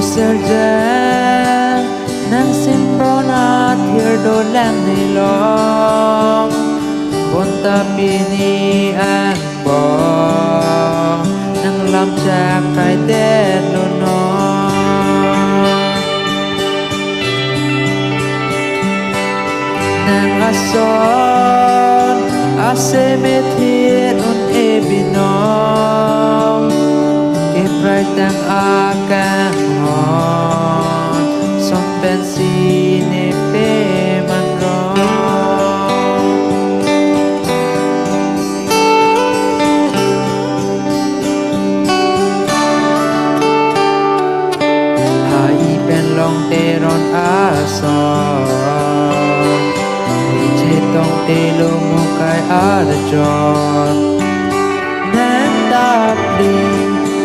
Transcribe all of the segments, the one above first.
serjan nang simbona thirdo lang nilong bonta pini ang bong nang lam chak kai den no no nang ason ase methir un ebinom ke prai tang akang hon som pensi ne pe man ro hai ben long te ron ason tong te lo mo kai ada jon nan tap li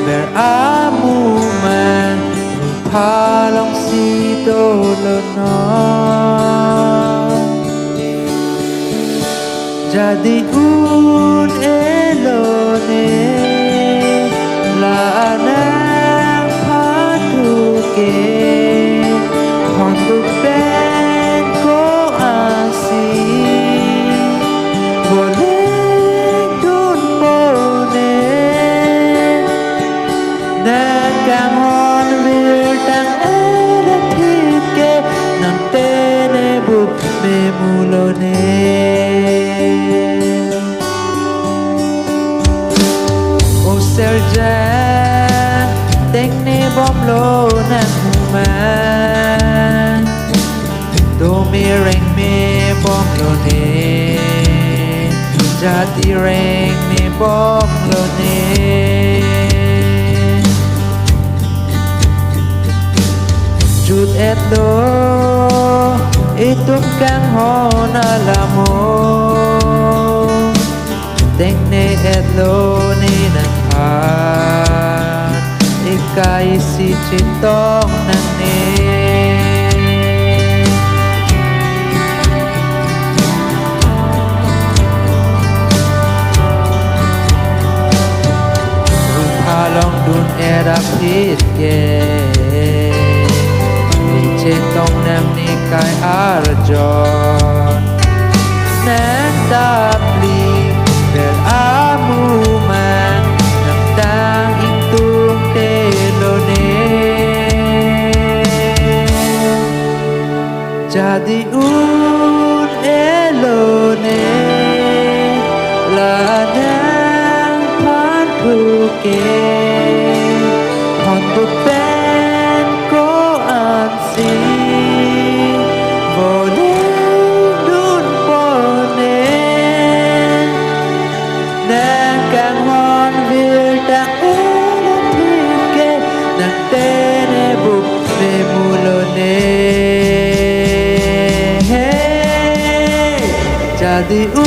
ber amu man pa long si do lo no jadi un elone la anang patu ke hondu ben ko asi mulone o serja tekne bom lo nang man do mi reng me bom lo ne jati reng me bom lo ne jut et do ituk kang hon alamo tekne etlo ni nang han ikai si chitong nang ne rupalong dun era pit ye tong nam ni kai arjon nan tap li ber amu man nam dang itung te lo ne jadi un elone la nang pan pu ke hon tu pen ko an si jadi